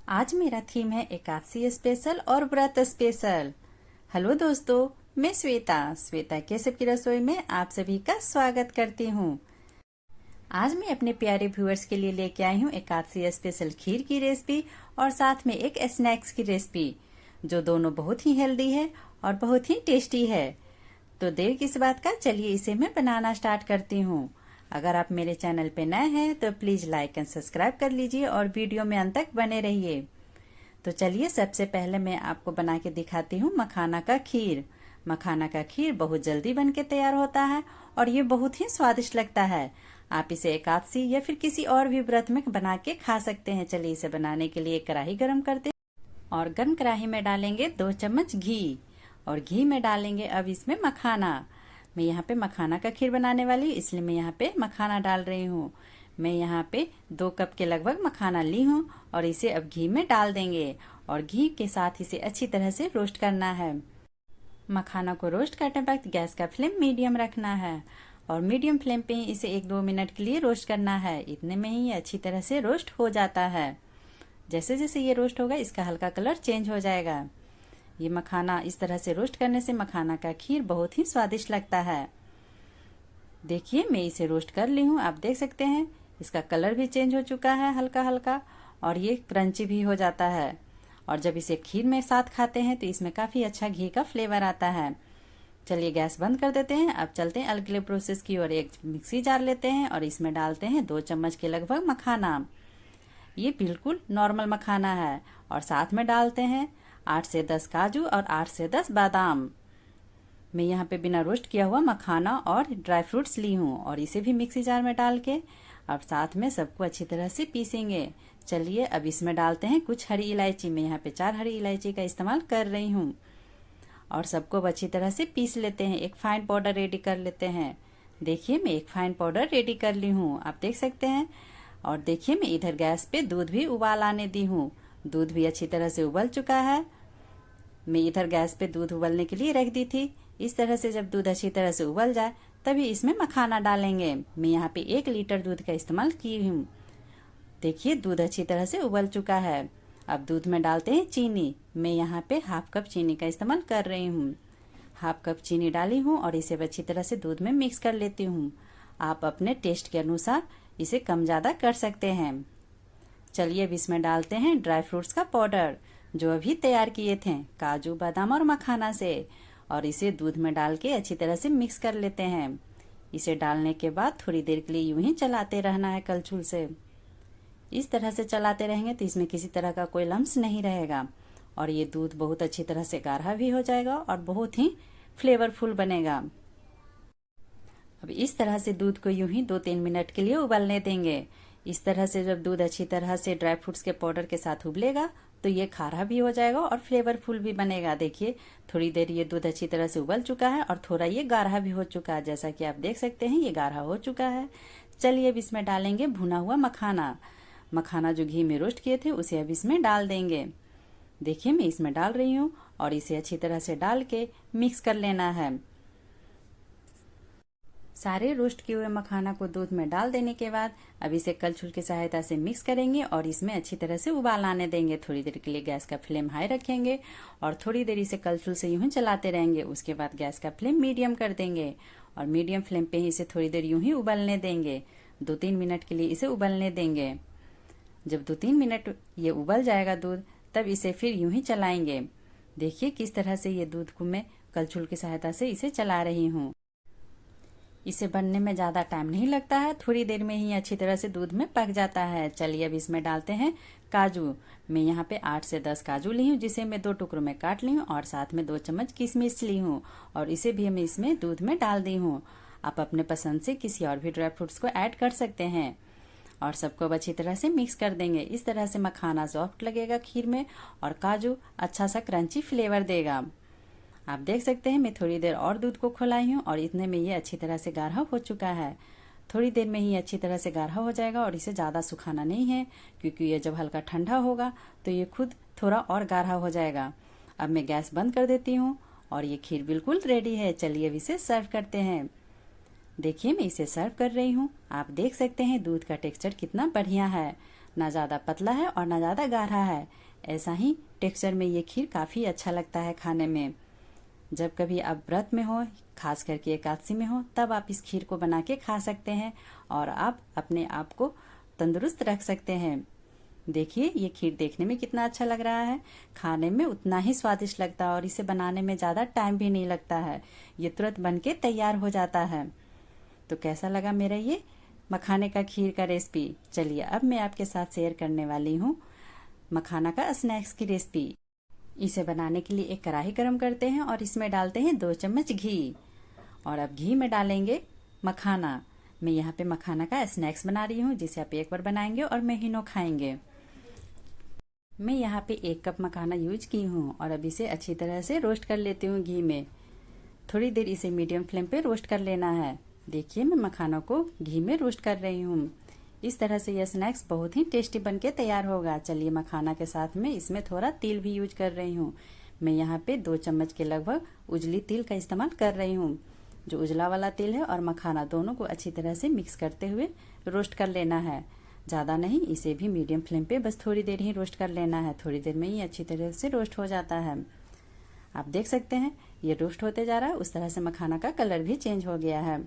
आज मेरा थीम है एकादशी स्पेशल और व्रत स्पेशल। हेलो दोस्तों, मैं श्वेता कैसे की रसोई में आप सभी का स्वागत करती हूँ। आज मैं अपने प्यारे व्यूअर्स के लिए लेके आई हूँ एकादशी स्पेशल खीर की रेसिपी और साथ में एक स्नैक्स की रेसिपी, जो दोनों बहुत ही हेल्दी है और बहुत ही टेस्टी है। तो देर किस बात का, चलिए इसे मैं बनाना स्टार्ट करती हूँ। अगर आप मेरे चैनल पे नए हैं तो प्लीज लाइक एंड सब्सक्राइब कर लीजिए और वीडियो में अंत तक बने रहिए। तो चलिए सबसे पहले मैं आपको बना के दिखाती हूँ मखाना का खीर। मखाना का खीर बहुत जल्दी बन के तैयार होता है और ये बहुत ही स्वादिष्ट लगता है। आप इसे एकादशी या फिर किसी और भी व्रत में बना के खा सकते हैं। चलिए इसे बनाने के लिए कढ़ाई गरम करते हैं और गर्म कढ़ाई में डालेंगे 2 चम्मच घी और घी में डालेंगे अब इसमें मखाना। मैं यहाँ पे मखाना का खीर बनाने वाली हूँ, इसलिए मैं यहाँ पे मखाना डाल रही हूँ। मैं यहाँ पे 2 कप के लगभग मखाना ली हूँ और इसे अब घी में डाल देंगे और घी के साथ इसे अच्छी तरह से रोस्ट करना है। मखाना को रोस्ट करते वक्त गैस का फ्लेम मीडियम रखना है और मीडियम फ्लेम पे ही इसे 1-2 मिनट के लिए रोस्ट करना है। इतने में ही ये अच्छी तरह से रोस्ट हो जाता है। जैसे जैसे ये रोस्ट होगा इसका हल्का कलर चेंज हो जाएगा। ये मखाना इस तरह से रोस्ट करने से मखाना का खीर बहुत ही स्वादिष्ट लगता है। देखिए मैं इसे रोस्ट कर ली हूँ, आप देख सकते हैं इसका कलर भी चेंज हो चुका है हल्का हल्का और ये क्रंची भी हो जाता है। और जब इसे खीर में साथ खाते हैं तो इसमें काफ़ी अच्छा घी का फ्लेवर आता है। चलिए गैस बंद कर देते हैं। अब चलते हैं अगले प्रोसेस की ओर। एक मिक्सी जार लेते हैं और इसमें डालते हैं 2 चम्मच के लगभग मखाना। ये बिल्कुल नॉर्मल मखाना है और साथ में डालते हैं 8 से 10 काजू और 8 से 10 बादाम। मैं यहाँ पे बिना रोस्ट किया हुआ मखाना और ड्राई फ्रूट्स ली हूँ और इसे भी मिक्सी जार में डाल के अब साथ में सबको अच्छी तरह से पीसेंगे। चलिए अब इसमें डालते हैं कुछ हरी इलायची। मैं यहाँ पे 4 हरी इलायची का इस्तेमाल कर रही हूँ और सबको अच्छी तरह से पीस लेते हैं। एक फाइन पाउडर रेडी कर लेते हैं। देखिए मैं एक फाइन पाउडर रेडी कर ली हूँ, आप देख सकते हैं। और देखिए मैं इधर गैस पे दूध भी उबाल आने दी हूँ। दूध भी अच्छी तरह से उबल चुका है। मैं इधर गैस पे दूध उबलने के लिए रख दी थी। इस तरह से जब दूध अच्छी तरह से उबल जाए तभी इसमें मखाना डालेंगे। मैं यहाँ पे 1 लीटर दूध का इस्तेमाल की हूँ। देखिए दूध अच्छी तरह से उबल चुका है। अब दूध में डालते हैं चीनी। मैं यहाँ पे हाफ कप चीनी का इस्तेमाल कर रही हूँ। हाफ कप चीनी डाली हूँ और इसे अच्छी तरह से दूध में मिक्स कर लेती हूँ। आप अपने टेस्ट के अनुसार इसे कम ज़्यादा कर सकते हैं। चलिए अब इसमें डालते हैं ड्राई फ्रूट्स का पाउडर जो अभी तैयार किए थे काजू बादाम और मखाना से, और इसे दूध में डाल के अच्छी तरह से मिक्स कर लेते हैं। इसे डालने के बाद थोड़ी देर के लिए यूं ही चलाते रहना है कलछुल से। इस तरह से चलाते रहेंगे तो इसमें किसी तरह का कोई लम्स नहीं रहेगा और ये दूध बहुत अच्छी तरह से गाढ़ा भी हो जाएगा और बहुत ही फ्लेवरफुल बनेगा। अब इस तरह से दूध को यूं ही 2-3 मिनट के लिए उबलने देंगे। इस तरह से जब दूध अच्छी तरह से ड्राई फ्रूट्स के पाउडर के साथ उबलेगा तो ये खारा भी हो जाएगा और फ्लेवरफुल भी बनेगा। देखिए थोड़ी देर ये दूध अच्छी तरह से उबल चुका है और थोड़ा ये गाढ़ा भी हो चुका है। जैसा कि आप देख सकते हैं ये गाढ़ा हो चुका है। चलिए अब इसमें डालेंगे भुना हुआ मखाना। मखाना जो घी में रोस्ट किए थे उसे अब इसमें डाल देंगे। देखिए मैं इसमें डाल रही हूँ और इसे अच्छी तरह से डाल के मिक्स कर लेना है। सारे रोस्ट किए हुए मखाना को दूध में डाल देने के बाद अब इसे कलछुल की सहायता से मिक्स करेंगे और इसमें अच्छी तरह से उबाल आने देंगे। थोड़ी देर के लिए गैस का फ्लेम हाई रखेंगे और थोड़ी देर इसे कलछुल से यूं ही चलाते रहेंगे। उसके बाद गैस का फ्लेम मीडियम कर देंगे और मीडियम फ्लेम पे ही इसे थोड़ी देर यूं ही उबलने देंगे। 2-3 मिनट के लिए इसे उबलने देंगे। जब 2-3 मिनट ये उबल जाएगा दूध तब इसे फिर यूं ही चलाएंगे। देखिए किस तरह से ये दूध को मैं कलछुल की सहायता से इसे चला रही हूँ। इसे बनने में ज़्यादा टाइम नहीं लगता है, थोड़ी देर में ही अच्छी तरह से दूध में पक जाता है। चलिए अब इसमें डालते हैं काजू। मैं यहाँ पे 8 से 10 काजू ली हूँ जिसे मैं 2 टुकड़ों में काट ली हूँ और साथ में 2 चम्मच किशमिश ली हूँ और इसे भी मैं इसमें दूध में डाल दी हूँ। आप अपने पसंद से किसी और भी ड्राई फ्रूट्स को ऐड कर सकते हैं और सबको अच्छी तरह से मिक्स कर देंगे। इस तरह से मखाना सॉफ्ट लगेगा खीर में और काजू अच्छा सा क्रंची फ्लेवर देगा। आप देख सकते हैं मैं थोड़ी देर और दूध को खौलाई हूँ और इतने में ये अच्छी तरह से गाढ़ा हो चुका है। थोड़ी देर में ही अच्छी तरह से गाढ़ा हो जाएगा और इसे ज़्यादा सुखाना नहीं है क्योंकि ये जब हल्का ठंडा होगा तो ये खुद थोड़ा और गाढ़ा हो जाएगा। अब मैं गैस बंद कर देती हूँ और ये खीर बिल्कुल रेडी है। चलिए अब इसे सर्व करते हैं। देखिए मैं इसे सर्व कर रही हूँ। आप देख सकते हैं दूध का टेक्सचर कितना बढ़िया है। ना ज़्यादा पतला है और ना ज़्यादा गाढ़ा है। ऐसा ही टेक्सचर में ये खीर काफ़ी अच्छा लगता है खाने में। जब कभी आप व्रत में हो, खास करके एकादशी में हो, तब आप इस खीर को बना के खा सकते हैं और आप अपने आप को तंदुरुस्त रख सकते हैं। देखिए ये खीर देखने में कितना अच्छा लग रहा है, खाने में उतना ही स्वादिष्ट लगता है और इसे बनाने में ज़्यादा टाइम भी नहीं लगता है। ये तुरंत बन के तैयार हो जाता है। तो कैसा लगा मेरा ये मखाने का खीर का रेसिपी? चलिए अब मैं आपके साथ शेयर करने वाली हूँ मखाना का स्नैक्स की रेसिपी। इसे बनाने के लिए एक कढ़ाई गरम करते हैं और इसमें डालते हैं 2 चम्मच घी। और अब घी में डालेंगे मखाना। मैं यहाँ पे मखाना का स्नैक्स बना रही हूँ, जिसे आप एक बार बनाएंगे और महीनों खाएंगे। मैं यहाँ पे 1 कप मखाना यूज की हूँ और अब इसे अच्छी तरह से रोस्ट कर लेती हूँ घी में। थोड़ी देर इसे मीडियम फ्लेम पे रोस्ट कर लेना है। देखिए मैं मखानों को घी में रोस्ट कर रही हूँ। इस तरह से यह स्नैक्स बहुत ही टेस्टी बनके तैयार होगा। चलिए मखाना के साथ में इसमें थोड़ा तिल भी यूज कर रही हूँ। मैं यहाँ पे 2 चम्मच के लगभग उजली तिल का इस्तेमाल कर रही हूँ। जो उजला वाला तिल है और मखाना दोनों को अच्छी तरह से मिक्स करते हुए रोस्ट कर लेना है। ज़्यादा नहीं, इसे भी मीडियम फ्लेम पे बस थोड़ी देर ही रोस्ट कर लेना है। थोड़ी देर में ही अच्छी तरह से रोस्ट हो जाता है। आप देख सकते हैं ये रोस्ट होते जा रहा है, उस तरह से मखाना का कलर भी चेंज हो गया है।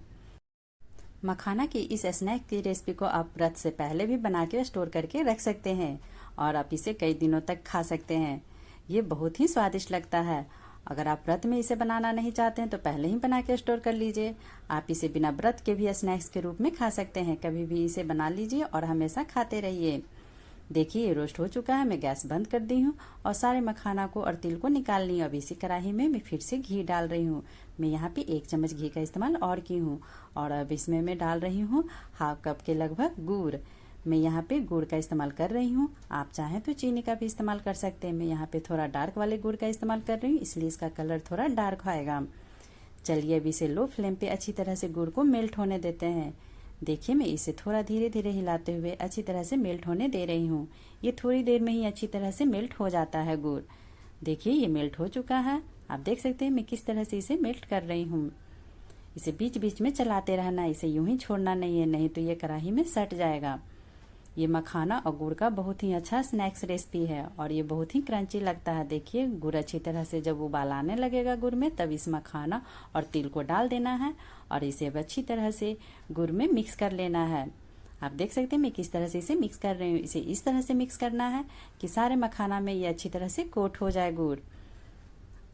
मखाना की इस स्नैक की रेसिपी को आप व्रत से पहले भी बना के स्टोर करके रख सकते हैं और आप इसे कई दिनों तक खा सकते हैं। ये बहुत ही स्वादिष्ट लगता है। अगर आप व्रत में इसे बनाना नहीं चाहते हैं तो पहले ही बना के स्टोर कर लीजिए। आप इसे बिना व्रत के भी स्नैक्स के रूप में खा सकते हैं। कभी भी इसे बना लीजिए और हमेशा खाते रहिए। देखिए ये रोस्ट हो चुका है। मैं गैस बंद कर दी हूँ और सारे मखाना को और तिल को निकाल ली हूँ। अब इसी कढ़ाई में मैं फिर से घी डाल रही हूँ। मैं यहाँ पे 1 चम्मच घी का इस्तेमाल और की हूँ और अब इसमें मैं डाल रही हूँ 1/2 कप के लगभग गुड़। मैं यहाँ पे गुड़ का इस्तेमाल कर रही हूँ। आप चाहें तो चीनी का भी इस्तेमाल कर सकते हैं। मैं यहाँ पे थोड़ा डार्क वाले गुड़ का इस्तेमाल कर रही हूँ, इसलिए इसका कलर थोड़ा डार्क आएगा। चलिए अब इसे लो फ्लेम पे अच्छी तरह से गुड़ को मेल्ट होने देते हैं। देखिए मैं इसे थोड़ा धीरे धीरे हिलाते हुए अच्छी तरह से मेल्ट होने दे रही हूँ। ये थोड़ी देर में ही अच्छी तरह से मेल्ट हो जाता है गुड़। देखिए ये मेल्ट हो चुका है। आप देख सकते हैं मैं किस तरह से इसे मेल्ट कर रही हूँ। इसे बीच बीच में चलाते रहना, इसे यूं ही छोड़ना नहीं है, नहीं तो ये कढ़ाई में सट जाएगा। ये मखाना और गुड़ का बहुत ही अच्छा स्नैक्स रेसिपी है और ये बहुत ही क्रंची लगता है। देखिए गुड़ अच्छी तरह से जब उबाल आने लगेगा गुड़ में, तब इस मखाना और तिल को डाल देना है और इसे अब अच्छी तरह से गुड़ में मिक्स कर लेना है। आप देख सकते हैं मैं किस तरह से इसे मिक्स कर रही हूँ। इसे इस तरह से मिक्स करना है कि सारे मखाना में ये अच्छी तरह से कोट हो जाए गुड़।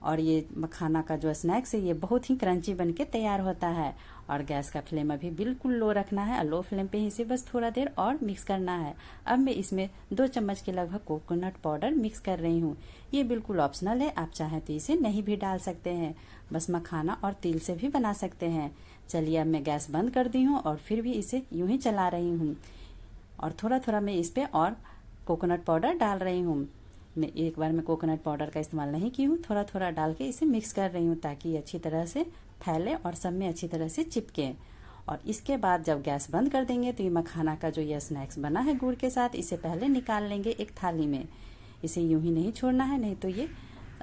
और ये मखाना का जो स्नैक्स है ये बहुत ही क्रंची बन के तैयार होता है। और गैस का फ्लेम अभी बिल्कुल लो रखना है और लो फ्लेम पे ही इसे बस थोड़ा देर और मिक्स करना है। अब मैं इसमें 2 चम्मच के लगभग कोकोनट पाउडर मिक्स कर रही हूँ। ये बिल्कुल ऑप्शनल है, आप चाहें तो इसे नहीं भी डाल सकते हैं। बस मखाना और तिल से भी बना सकते हैं। चलिए अब मैं गैस बंद कर दी हूँ और फिर भी इसे यूं ही चला रही हूँ और थोड़ा थोड़ा मैं इस पर और कोकोनट पाउडर डाल रही हूँ। मैं एक बार में कोकोनट पाउडर का इस्तेमाल नहीं की हूँ, थोड़ा थोड़ा डाल के इसे मिक्स कर रही हूँ ताकि ये अच्छी तरह से फैले और सब में अच्छी तरह से चिपके। और इसके बाद जब गैस बंद कर देंगे तो ये मखाना का जो ये स्नैक्स बना है गुड़ के साथ, इसे पहले निकाल लेंगे एक थाली में। इसे यूं ही नहीं छोड़ना है, नहीं तो ये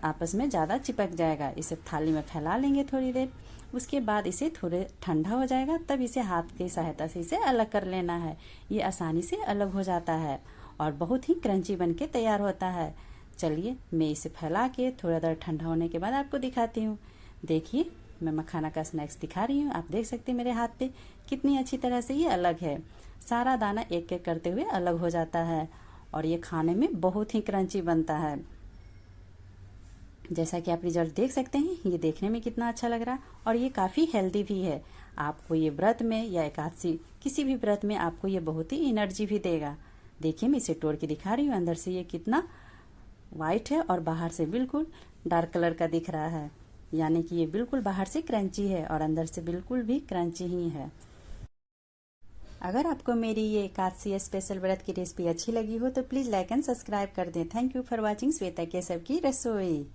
आपस में ज़्यादा चिपक जाएगा। इसे थाली में फैला लेंगे थोड़ी देर। उसके बाद इसे थोड़े ठंडा हो जाएगा तब इसे हाथ की सहायता से इसे अलग कर लेना है। ये आसानी से अलग हो जाता है और बहुत ही क्रंची बन के तैयार होता है। चलिए मैं इसे फैला के थोड़ा देर ठंडा होने के बाद आपको दिखाती हूँ। देखिए मैं मखाना का स्नैक्स दिखा रही हूँ। आप देख सकते हैं मेरे हाथ पे कितनी अच्छी तरह से ये अलग है। सारा दाना एक एक करते हुए अलग हो जाता है और ये खाने में बहुत ही क्रंची बनता है। जैसा कि आप रिजल्ट देख सकते हैं, ये देखने में कितना अच्छा लग रहा है और ये काफ़ी हेल्दी भी है। आपको ये व्रत में या एकादशी किसी भी व्रत में आपको ये बहुत ही एनर्जी भी देगा। देखिए मैं इसे तोड़ के दिखा रही हूँ। अंदर से ये कितना वाइट है और बाहर से बिल्कुल डार्क कलर का दिख रहा है, यानी कि ये बिल्कुल बाहर से क्रंची है और अंदर से बिल्कुल भी क्रंची ही है। अगर आपको मेरी ये एकादशी स्पेशल व्रत की रेसिपी अच्छी लगी हो तो प्लीज़ लाइक एंड सब्सक्राइब कर दें। Thank you for watching Shweta Keshav की रसोई।